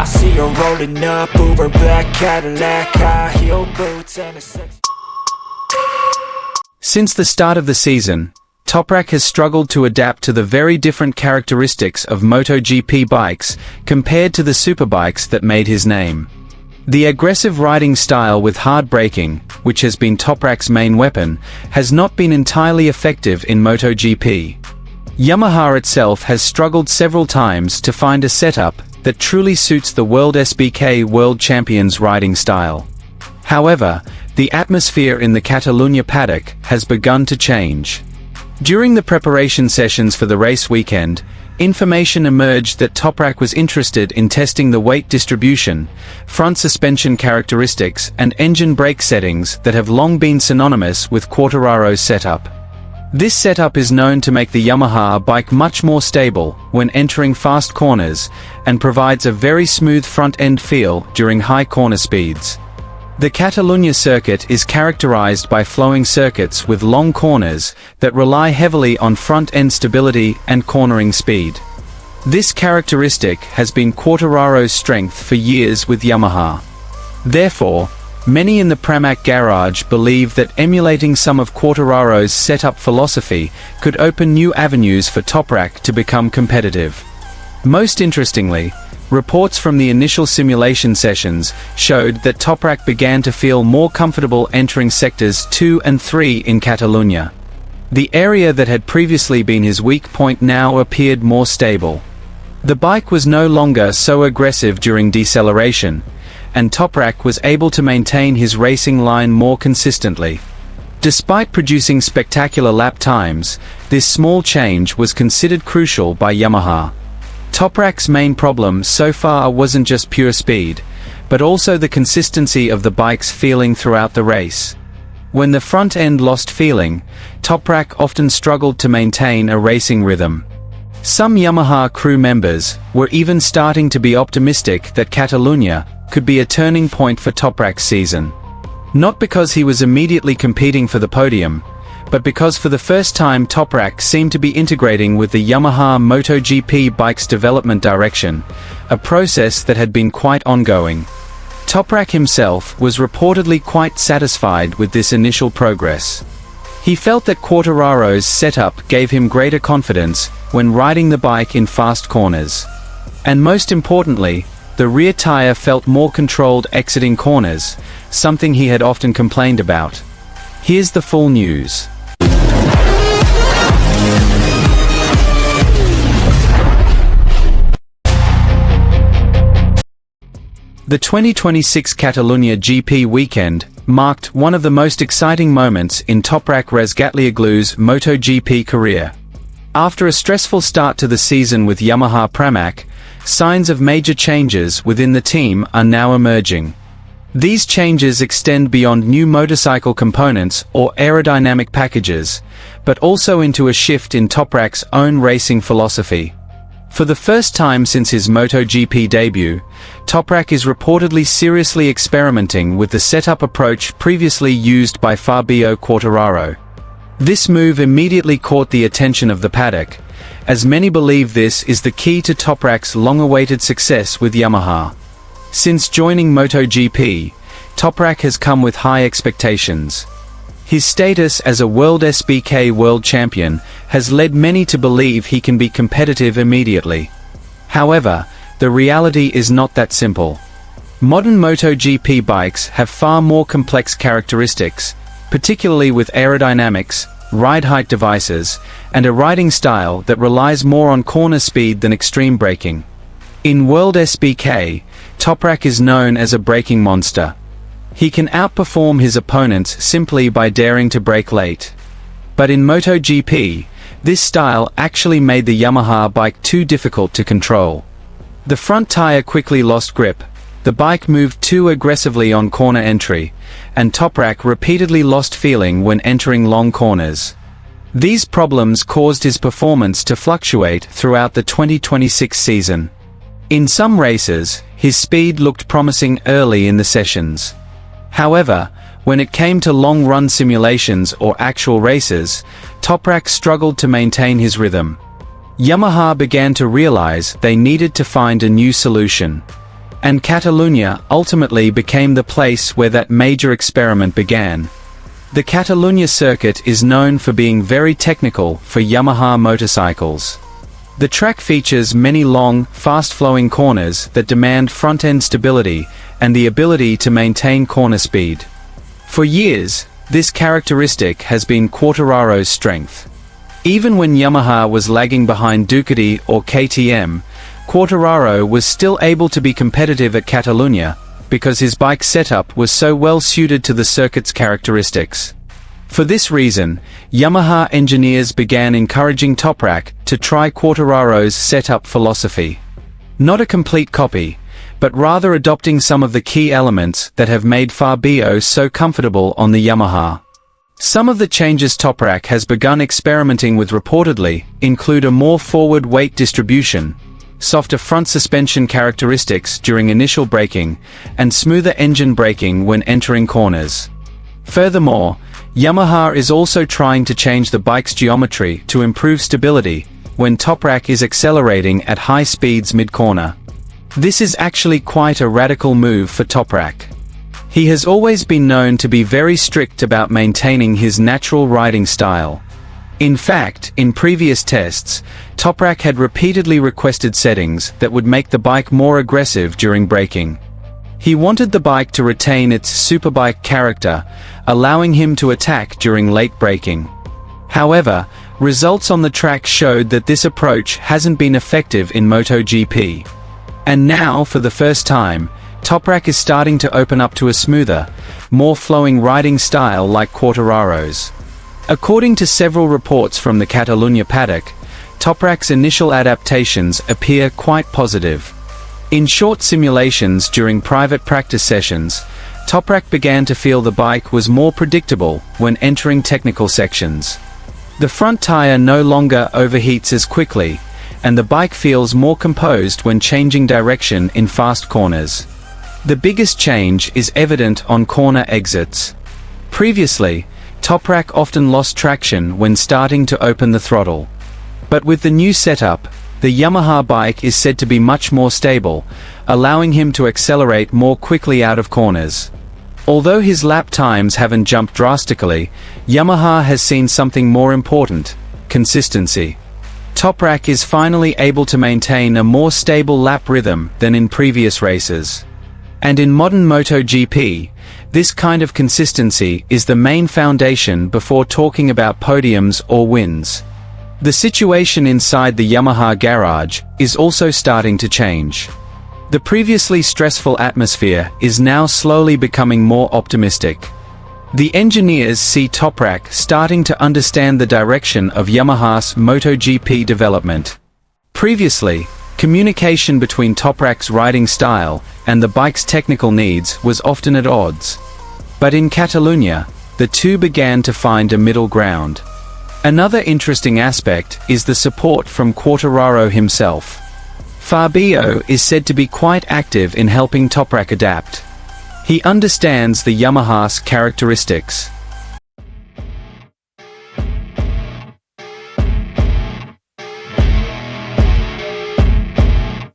see her rolling up, Uber black Cadillac, high heel boots and a sex. Since the start of the season, Toprack has struggled to adapt to the very different characteristics of MotoGP bikes compared to the superbikes that made his name. The aggressive riding style with hard braking, which has been Toprack's main weapon, has not been entirely effective in MotoGP. Yamaha itself has struggled several times to find a setup that truly suits the World SBK World Champions riding style. However, the atmosphere in the Catalunya paddock has begun to change. During the preparation sessions for the race weekend, information emerged that Toprack was interested in testing the weight distribution, front suspension characteristics and engine brake settings that have long been synonymous with Quartararo's setup. This setup is known to make the Yamaha bike much more stable when entering fast corners and provides a very smooth front-end feel during high corner speeds. The Catalunya circuit is characterized by flowing circuits with long corners that rely heavily on front-end stability and cornering speed. This characteristic has been Quartararo's strength for years with Yamaha. Therefore, many in the Pramac garage believe that emulating some of Quartararo's setup philosophy could open new avenues for Toprack to become competitive. Most interestingly, reports from the initial simulation sessions showed that Toprack began to feel more comfortable entering sectors 2 and 3 in Catalunya. The area that had previously been his weak point now appeared more stable. The bike was no longer so aggressive during deceleration, and Toprack was able to maintain his racing line more consistently. Despite producing spectacular lap times, this small change was considered crucial by Yamaha. Toprack's main problem so far wasn't just pure speed, but also the consistency of the bike's feeling throughout the race. When the front end lost feeling, Toprack often struggled to maintain a racing rhythm. Some Yamaha crew members were even starting to be optimistic that Catalunya could be a turning point for Toprack's season. Not because he was immediately competing for the podium, but because for the first time Toprack seemed to be integrating with the Yamaha MotoGP bike's development direction, a process that had been quite ongoing. Toprack himself was reportedly quite satisfied with this initial progress. He felt that Quartararo's setup gave him greater confidence when riding the bike in fast corners. And most importantly, the rear tire felt more controlled exiting corners, something he had often complained about. Here's the full news. The 2026 Catalunya GP weekend marked one of the most exciting moments in Toprak Razgatlioglu's MotoGP career. After a stressful start to the season with Yamaha Pramac, signs of major changes within the team are now emerging. These changes extend beyond new motorcycle components or aerodynamic packages, but also into a shift in Toprak's own racing philosophy. For the first time since his MotoGP debut, Toprack is reportedly seriously experimenting with the setup approach previously used by Fabio Quartararo. This move immediately caught the attention of the paddock, as many believe this is the key to Toprack's long-awaited success with Yamaha. Since joining MotoGP, Toprack has come with high expectations. His status as a World SBK World Champion has led many to believe he can be competitive immediately. However, the reality is not that simple. Modern MotoGP bikes have far more complex characteristics, particularly with aerodynamics, ride height devices, and a riding style that relies more on corner speed than extreme braking. In World SBK, Toprack is known as a braking monster. He can outperform his opponents simply by daring to brake late. But in MotoGP, this style actually made the Yamaha bike too difficult to control. The front tire quickly lost grip, the bike moved too aggressively on corner entry, and Toprack repeatedly lost feeling when entering long corners. These problems caused his performance to fluctuate throughout the 2026 season. In some races, his speed looked promising early in the sessions. However, when it came to long-run simulations or actual races, Toprack struggled to maintain his rhythm. Yamaha began to realize they needed to find a new solution. And Catalunya ultimately became the place where that major experiment began. The Catalunya circuit is known for being very technical for Yamaha motorcycles. The track features many long, fast-flowing corners that demand front-end stability and the ability to maintain corner speed. For years, this characteristic has been Quartararo's strength. Even when Yamaha was lagging behind Ducati or KTM, Quartararo was still able to be competitive at Catalunya, because his bike setup was so well suited to the circuit's characteristics. For this reason, Yamaha engineers began encouraging Toprack to try Quartararo's setup philosophy. Not a complete copy, but rather adopting some of the key elements that have made Fabio so comfortable on the Yamaha. Some of the changes Toprack has begun experimenting with reportedly include a more forward weight distribution, softer front suspension characteristics during initial braking, and smoother engine braking when entering corners. Furthermore, Yamaha is also trying to change the bike's geometry to improve stability when Toprack is accelerating at high speeds mid-corner. This is actually quite a radical move for Toprack. He has always been known to be very strict about maintaining his natural riding style. In fact, in previous tests, Toprack had repeatedly requested settings that would make the bike more aggressive during braking. He wanted the bike to retain its superbike character, allowing him to attack during late braking. However, results on the track showed that this approach hasn't been effective in MotoGP. And now, for the first time, Toprack is starting to open up to a smoother, more flowing riding style like Quartararo's. According to several reports from the Catalunya paddock, Toprack's initial adaptations appear quite positive. In short simulations during private practice sessions, Toprack began to feel the bike was more predictable when entering technical sections. The front tire no longer overheats as quickly, and the bike feels more composed when changing direction in fast corners. The biggest change is evident on corner exits. Previously, Toprack often lost traction when starting to open the throttle. But with the new setup, the Yamaha bike is said to be much more stable, allowing him to accelerate more quickly out of corners. Although his lap times haven't jumped drastically, Yamaha has seen something more important: consistency. Toprack is finally able to maintain a more stable lap rhythm than in previous races. And in modern MotoGP, this kind of consistency is the main foundation before talking about podiums or wins. The situation inside the Yamaha garage is also starting to change. The previously stressful atmosphere is now slowly becoming more optimistic. The engineers see Toprack starting to understand the direction of Yamaha's MotoGP development. Previously, communication between Toprack's riding style and the bike's technical needs was often at odds. But in Catalunya, the two began to find a middle ground. Another interesting aspect is the support from Quartararo himself. Fabio is said to be quite active in helping Toprack adapt. He understands the Yamaha's characteristics.